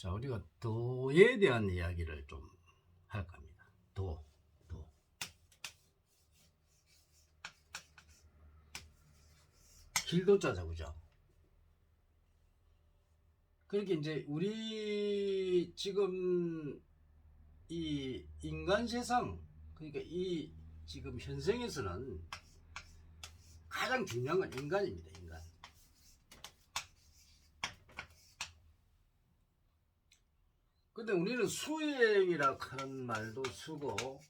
자, 우리가 도에 대한 이야기를 좀 할 겁니다. 도. 길도자죠, 그죠? 그렇게 이제 우리 지금 이 인간 세상, 그러니까 이 지금 현생에서는 가장 중요한 건 인간입니다, 인간. 근데 우리는 수행이라 하는 말도 쓰고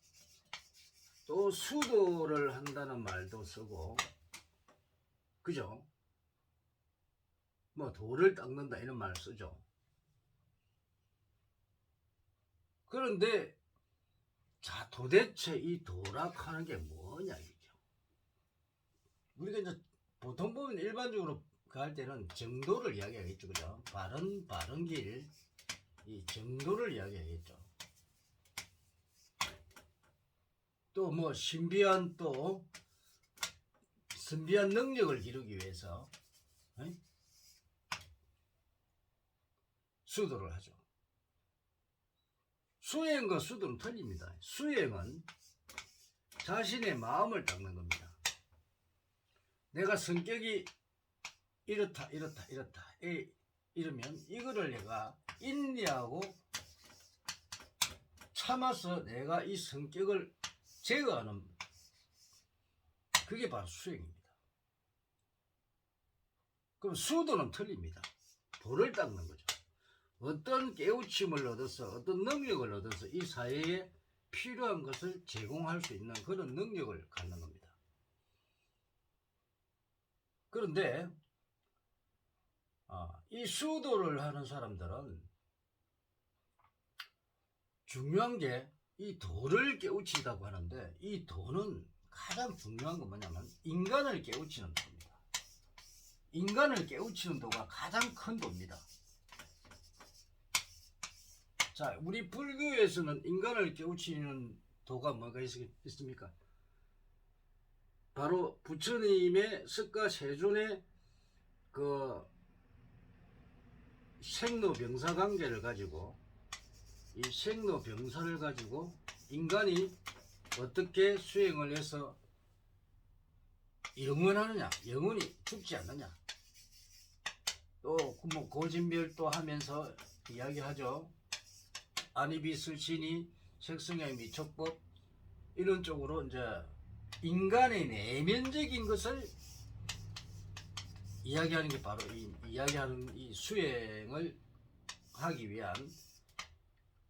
또 수도를 한다는 말도 쓰고, 그죠? 뭐 돌을 닦는다 이런 말 쓰죠. 그런데 자, 도대체 이 도락하는 게 뭐냐 이죠. 우리가 이제 보통 보면 일반적으로 그 할 때는 정도를 이야기하겠죠, 그죠? 바른 길, 이 정도를 이야기하겠죠. 또 뭐 신비한 능력을 기르기 위해서 수도를 하죠. 수행과 수도는 틀립니다. 수행은 자신의 마음을 닦는 겁니다. 내가 성격이 이렇다 이러면 이거를 내가 인내하고 참아서 내가 이 성격을 제어하는, 그게 바로 수행입니다. 그럼 수도는 틀립니다. 도를 닦는 거죠. 어떤 깨우침을 얻어서 어떤 능력을 얻어서 이 사회에 필요한 것을 제공할 수 있는 그런 능력을 갖는 겁니다. 그런데 이 수도를 하는 사람들은 중요한 게 이 도를 깨우친다고 하는데, 이 도는 가장 중요한 건 뭐냐면 인간을 깨우치는 도입니다. 인간을 깨우치는 도가 가장 큰 도입니다. 자, 우리 불교에서는 인간을 깨우치는 도가 뭐가 있습니까? 바로 부처님의 석가세존의 그 생로병사 관계를 가지고, 이 생로병사를 가지고 인간이 어떻게 수행을 해서 영원하느냐, 영원히 죽지 않느냐, 또 뭐 고진멸도 하면서 이야기하죠. 아니비스신이 색성의 미촉법, 이런 쪽으로 이제 인간의 내면적인 것을 이야기하는 게 바로 이야기하는 이 수행을 하기 위한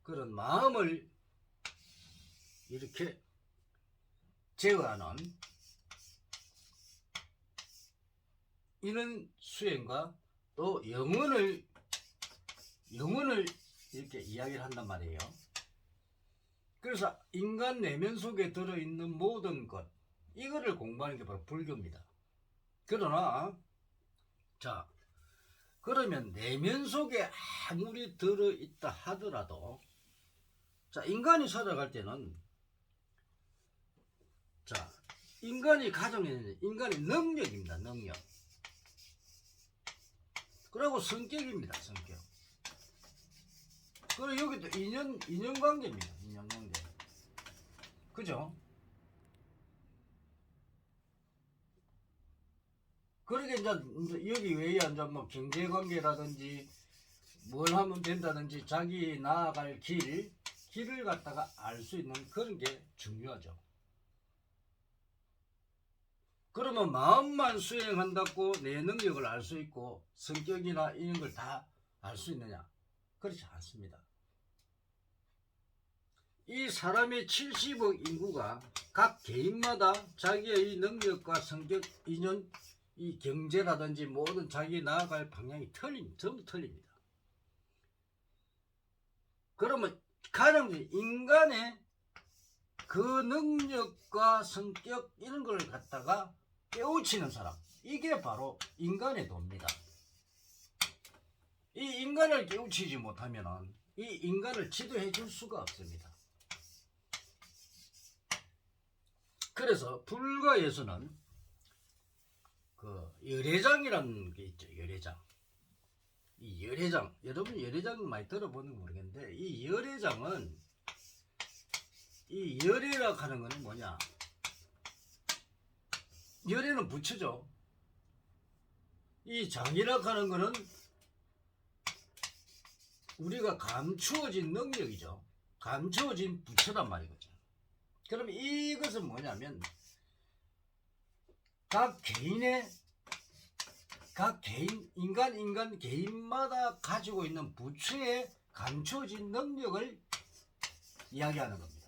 그런 마음을 이렇게 제어하는 이런 수행과 또 영혼을 이렇게 이야기를 한단 말이에요. 그래서 인간 내면 속에 들어있는 모든 것, 이거를 공부하는 게 바로 불교입니다. 그러나 자, 그러면 내면 속에 아무리 들어있다 하더라도, 자, 인간이 살아갈 때는, 자, 인간이 가정에 인간의 능력입니다. 능력. 그리고 성격입니다. 성격. 그리고 여기도 인연관계입니다. 인연관계. 그죠? 그러게 이제 여기 외에 이제 뭐 경제관계라든지 뭘 하면 된다든지 자기 나아갈 길을 갖다가 알 수 있는 그런 게 중요하죠. 그러면 마음만 수행한다고 내 능력을 알 수 있고 성격이나 이런 걸 다 알 수 있느냐? 그렇지 않습니다. 이 사람의 70억 인구가 각 개인마다 자기의 이 능력과 성격, 인연, 이 경제라든지 모든 자기 나아갈 방향이 전부 틀립니다. 그러면 가장 인간의 그 능력과 성격 이런 걸 갖다가 깨우치는 사람, 이게 바로 인간의 도입니다. 이 인간을 깨우치지 못하면 이 인간을 지도해 줄 수가 없습니다. 그래서 불가에서는 그 열애장이라는 게 있죠. 열애장. 이 열애장, 여러분 열애장 많이 들어보는 거 모르겠는데 이 열애장은 이 열애라 하는 거는 뭐냐? 열애는 부처죠. 이 장이라 하는 거는 우리가 감추어진 능력이죠. 감추어진 부처란 말이거든요. 그럼 이것은 뭐냐면 각 개인 인간 개인마다 가지고 있는 부처의 감추어진 능력을 이야기하는 겁니다.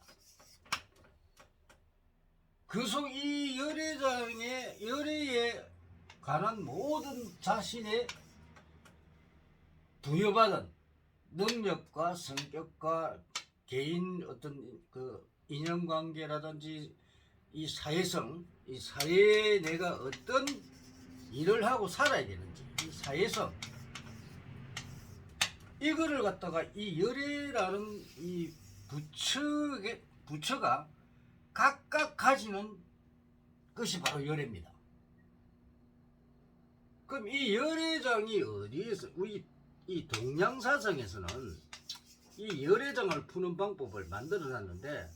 그 속 이 열애에 관한 모든 자신의 부여받은 능력과 성격과 개인 어떤 그 인연관계라든지 이 사회성, 이 사회에 내가 어떤 일을 하고 살아야 되는지 이 사회성, 이거를 갖다가 이 열애라는 이 부처가 각각 가지는 것이 바로 열애입니다. 그럼 이 열애장이 어디에서, 우리 이 동양사상에서는 이 열애장을 푸는 방법을 만들어 놨는데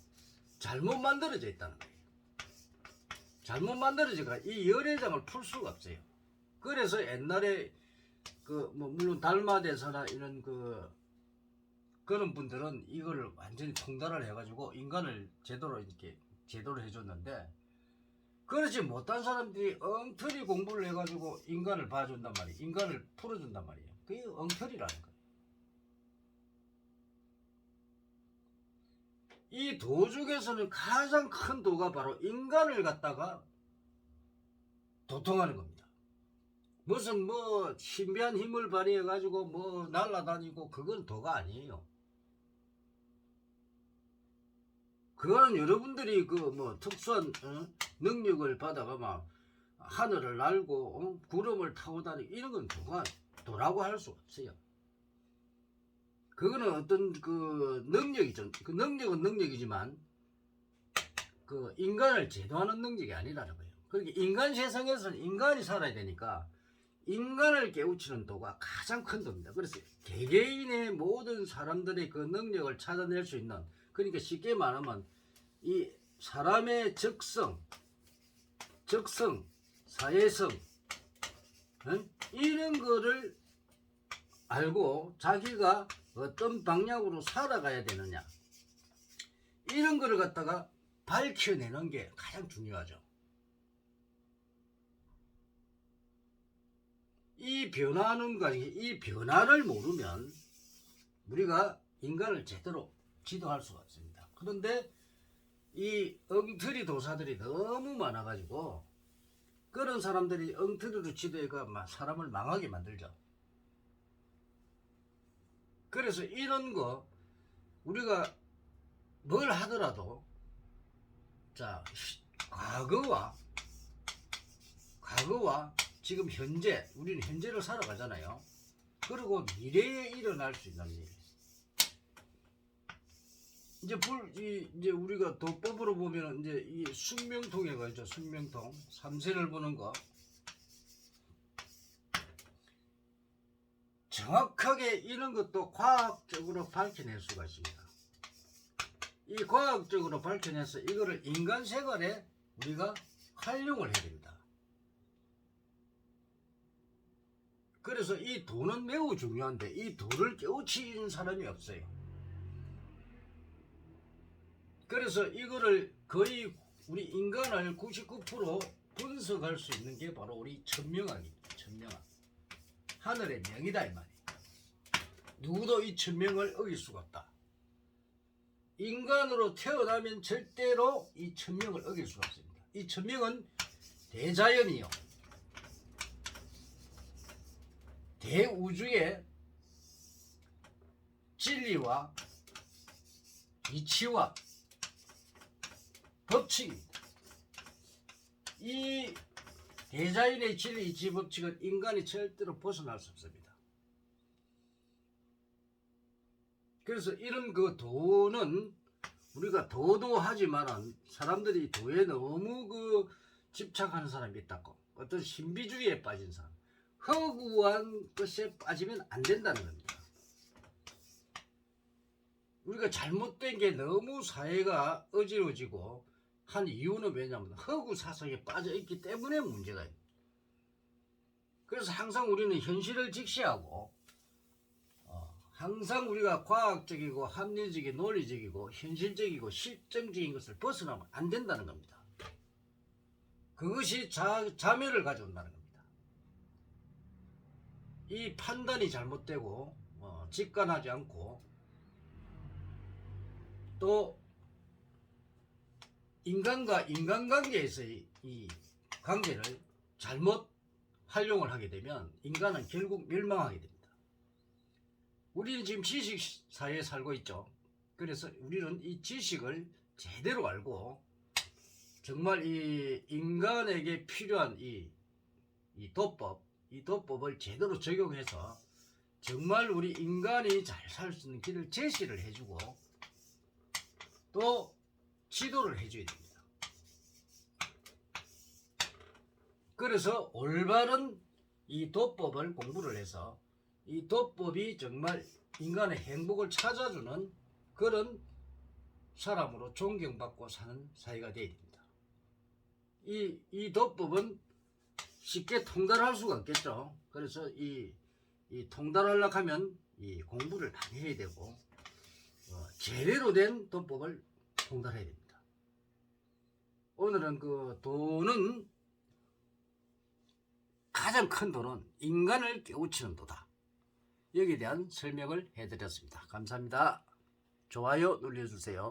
잘못 만들어져 있다는 거예요. 잘못 만들어져가 이 열애장을 풀 수가 없어요. 그래서 옛날에 그 뭐 물론 달마대사나 이런 그런 분들은 이거를 완전히 통달을 해가지고 인간을 제대로 이렇게 제도를 해줬는데, 그렇지 못한 사람들이 엉터리 공부를 해가지고 인간을 봐준단 말이에요. 인간을 풀어준단 말이에요. 그게 엉터리라는 거예요. 이 도 중에서는 가장 큰 도가 바로 인간을 갖다가 도통하는 겁니다. 무슨 뭐 신비한 힘을 발휘해가지고 뭐 날아다니고 그건 도가 아니에요. 그거는 여러분들이 그 뭐 특수한 능력을 받아가 막 하늘을 날고 구름을 타고 다니고 이런 건 도라고 할 수 없어요. 그거는 어떤 그 능력이죠. 그 능력은 능력이지만 그 인간을 제도하는 능력이 아니라는 거예요. 그러니까 인간 세상에서는 인간이 살아야 되니까 인간을 깨우치는 도가 가장 큰 도입니다. 그래서 개개인의 모든 사람들의 그 능력을 찾아낼 수 있는, 그러니까 쉽게 말하면 이 사람의 적성, 사회성, 이런 거를 알고 자기가 어떤 방향으로 살아가야 되느냐, 이런 거를 갖다가 밝혀내는 게 가장 중요하죠. 이 변화하는 과정에 이 변화를 모르면 우리가 인간을 제대로 지도할 수가 없습니다. 그런데 이 엉터리 도사들이 너무 많아가지고 그런 사람들이 엉터리로 지도해가 사람을 망하게 만들죠. 그래서 이런 거 우리가 뭘 하더라도 자, 과거와 지금 현재, 우리는 현재를 살아가잖아요. 그리고 미래에 일어날 수 있는 일. 이제 우리가 도법으로 보면 이제 이 숙명통이가 있죠. 숙명통. 삼세를 보는 거. 정확하게 이런 것도 과학적으로 밝혀낼 수가 있습니다. 이 과학적으로 밝혀내서 이거를 인간 생활에 우리가 활용을 해야 됩니다. 그래서 이 도는 매우 중요한데 이 도를 깨우치는 사람이 없어요. 그래서 이거를 거의 우리 인간을 99% 분석할 수 있는 게 바로 우리 천명학입니다. 천명학. 하늘의 명이다 이 말이에요. 누구도 이 천명을 어길 수가 없다. 인간으로 태어나면 절대로 이 천명을 어길 수가 없습니다. 이 천명은 대자연이요, 대우주의 진리와 이치와 법칙입니다. 이 대자연의 진리, 이치, 법칙은 인간이 절대로 벗어날 수 없습니다. 그래서 이런 그 도는 우리가 도도하지만은 사람들이 도에 너무 그 집착하는 사람이 있다고, 어떤 신비주의에 빠진 사람, 허구한 것에 빠지면 안 된다는 겁니다. 우리가 잘못된 게 너무 사회가 어지러워지고 한 이유는 왜냐하면 허구 사상에 빠져 있기 때문에 문제가 있습니다. 그래서 항상 우리는 현실을 직시하고 항상 우리가 과학적이고 합리적이고 논리적이고 현실적이고 실정적인 것을 벗어나면 안 된다는 겁니다. 그것이 자멸을 가져온다는 겁니다. 이 판단이 잘못되고 직관하지 않고 또 인간과 인간관계에서의 이 관계를 잘못 활용을 하게 되면 인간은 결국 멸망하게 됩니다. 우리는 지금 지식사회에 살고 있죠. 그래서 우리는 이 지식을 제대로 알고 정말 이 인간에게 필요한 이 도법을 제대로 적용해서 정말 우리 인간이 잘 살 수 있는 길을 제시를 해주고 또 지도를 해줘야 됩니다. 그래서 올바른 이 도법을 공부를 해서 이 도법이 정말 인간의 행복을 찾아주는 그런 사람으로 존경받고 사는 사회가 되어야 됩니다. 이 도법은 쉽게 통달할 수가 없겠죠. 그래서 이 통달하려고 하면 이 공부를 많이 해야 되고 제대로 된 도법을 통달해야 됩니다. 오늘은 그 돈은 가장 큰 돈은 인간을 깨우치는 도다. 여기에 대한 설명을 해드렸습니다. 감사합니다. 좋아요 눌러주세요.